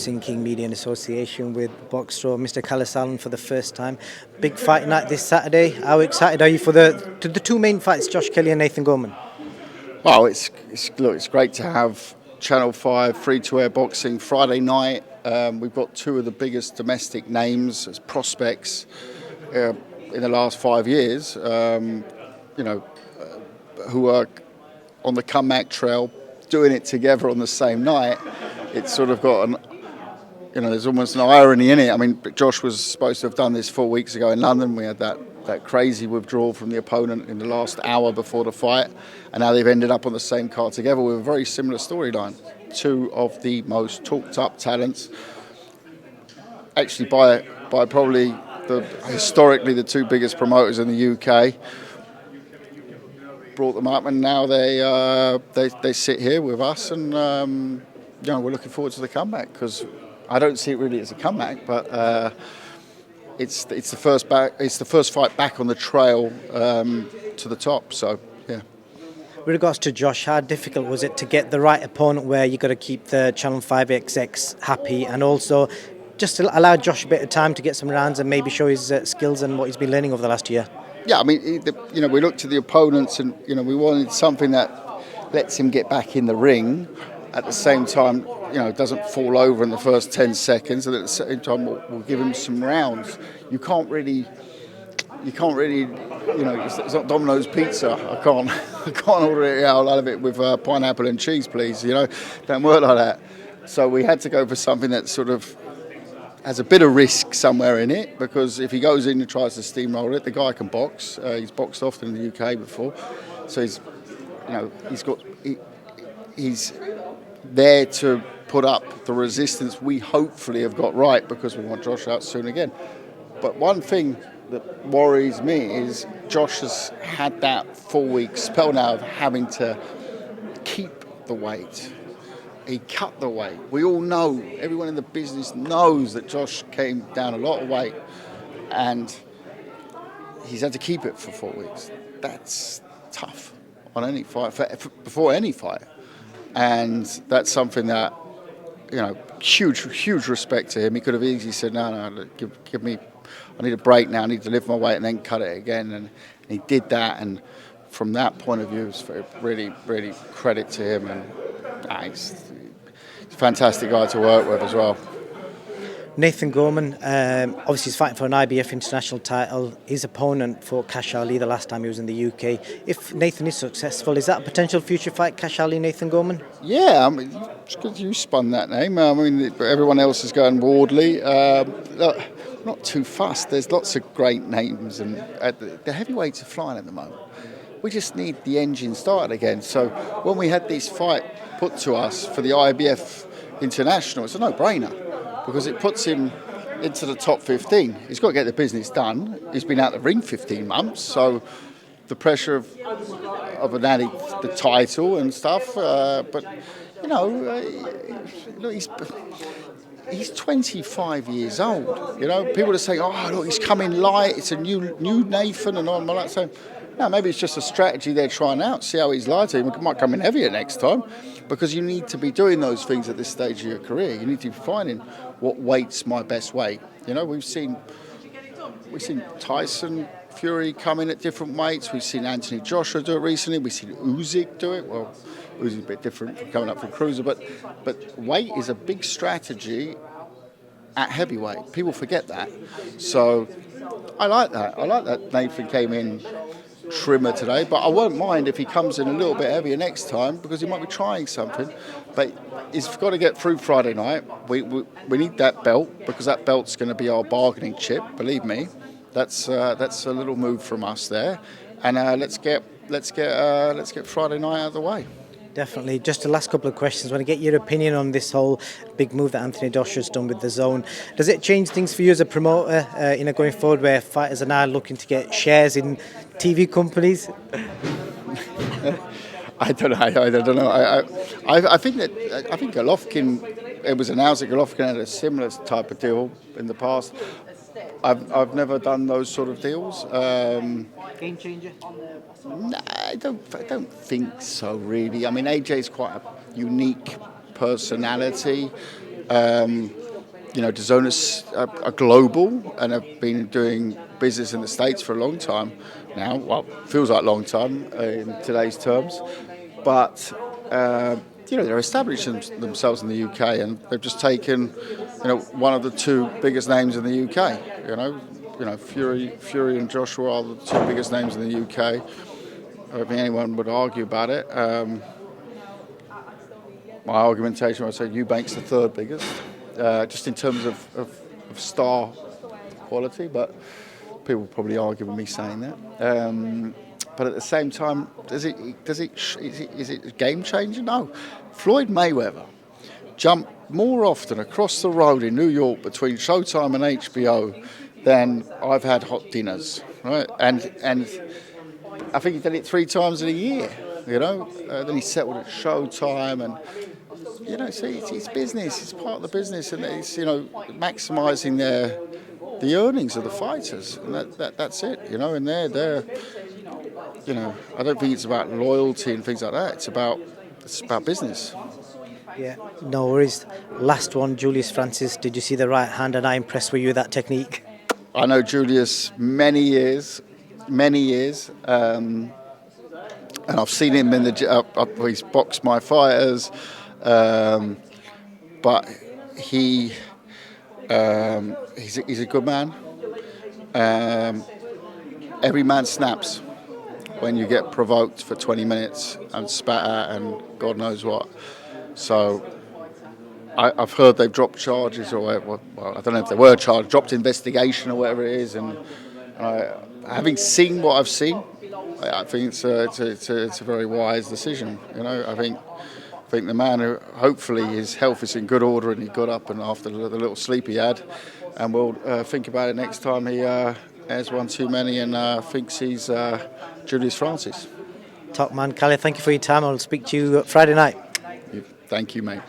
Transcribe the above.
Boxing King Media and Association with Boxstore, Mr. Kalle for the first time. Big fight night this Saturday. How excited are you for the two main fights, Josh Kelly and Nathan Goreman? Well, it's great to have Channel 5 free-to-air boxing Friday night. We've got two of the biggest domestic names as prospects in the last 5 years, who are on the comeback trail, doing it together on the same night. It's sort of got there's almost an irony in it. I mean, Josh was supposed to have done this 4 weeks ago in London. We had that crazy withdrawal from the opponent in the last hour before the fight, and now they've ended up on the same card together with a very similar storyline. Two of the most talked up talents, actually by probably historically the two biggest promoters in the UK, brought them up, and now they sit here with us, and we're looking forward to the comeback, because I don't see it really as a comeback, but it's the first fight back on the trail to the top. So yeah. With regards to Josh, how difficult was it to get the right opponent where you got to keep the Channel 5 execs happy, and also just to allow Josh a bit of time to get some rounds and maybe show his skills and what he's been learning over the last year? Yeah, I mean, we looked at the opponents, and we wanted something that lets him get back in the ring. At the same time, doesn't fall over in the first 10 seconds, and at the same time we'll give him some rounds. You can't really, it's not Domino's pizza. I can't order it out. I'll have it with pineapple and cheese, please. Don't work like that. So we had to go for something that sort of has a bit of risk somewhere in it, because if he goes in and tries to steamroll it, the guy can box. He's boxed often in the UK before, so he's there to put up the resistance we hopefully have got right, because we want Josh out soon again. But one thing that worries me is Josh has had that 4 week spell now of having to keep the weight. He cut the weight. We all know, everyone in the business knows that Josh came down a lot of weight, and he's had to keep it for 4 weeks. That's tough on any fight, before any fight. And that's something that, huge respect to him. He could have easily said, no, give me, I need a break now, I need to lift my weight, and then cut it again. And he did that, and from that point of view, it's really, really credit to him. And he's a fantastic guy to work with as well. Nathan Goreman, obviously he's fighting for an IBF international title. His opponent fought Cash Ali the last time he was in the UK. If Nathan is successful, is that a potential future fight, Cash Ali, Nathan Goreman? Yeah, I mean, it's good you spun that name. I mean, everyone else is going Wardley. Look, not too fast. There's lots of great names, and the heavyweights are flying at the moment. We just need the engine started again. So when we had this fight put to us for the IBF International, it's a no-brainer, because it puts him into the top 15. He's got to get the business done. He's been out the ring 15 months, so the pressure of an added the title and stuff. But look, he's 25 years old. People are saying, "Oh, look, he's coming light. It's a new Nathan," and all like saying, "No, maybe it's just a strategy they're trying out. See how he's light. He might come in heavier next time." Because you need to be doing those things at this stage of your career. You need to be finding what weight's my best weight. We've seen Tyson Fury come in at different weights. We've seen Anthony Joshua do it recently. We've seen Usyk do it. Well, Usyk's a bit different from coming up from cruiser, but weight is a big strategy at heavyweight. People forget that. So I like that. I like that Nathan came in trimmer today, but I won't mind if he comes in a little bit heavier next time, because he might be trying something. But he's got to get through Friday night. We need that belt, because that belt's going to be our bargaining chip. Believe me, that's a little move from us there. And let's get Friday night out of the way. Definitely. Just the last couple of questions. I want to get your opinion on this whole big move that Anthony Joshua's done with Dazn. Does it change things for you as a promoter, going forward, where fighters are now looking to get shares in TV companies? I don't know. I think Golovkin, it was announced that Golovkin had a similar type of deal in the past. I've never done those sort of deals. Game changer? Nah, I don't think so, really. I mean, AJ's quite a unique personality. Dazn are global and have been doing business in the States for a long time now. Well, feels like a long time in today's terms, but they're establishing themselves in the UK, and they've just taken one of the two biggest names in the UK. Fury and Joshua are the two biggest names in the UK. I don't think anyone would argue about it. My argumentation would say Eubank's the third biggest, just in terms of star quality, but people probably argue with me saying that. But at the same time, is it a game changer? No. Floyd Mayweather jumped more often across the road in New York between Showtime and HBO than I've had hot dinners, right? And I think he did it 3 times in a year. Then he settled at Showtime, and it's business. It's part of the business, and it's maximising the earnings of the fighters, and that's it. And they're I don't think it's about loyalty and things like that. It's about business. Yeah, no worries. Last one, Julius Francis. Did you see the right hand, and how impressed were you with that technique? I know Julius many years, and I've seen him in he's boxed my fighters, but he's a good man. Every man snaps when you get provoked for 20 minutes and spat at and God knows what. So I've heard they've dropped charges, or well, I don't know if they were charged, dropped investigation or whatever it is. And having seen what I've seen, I think it's a very wise decision. I think the man who hopefully his health is in good order, and he got up and after the little sleep he had, and we'll think about it next time he has one too many and thinks he's Julius Francis. Top man, Kalle, thank you for your time. I'll speak to you Friday night. Thank you, mate.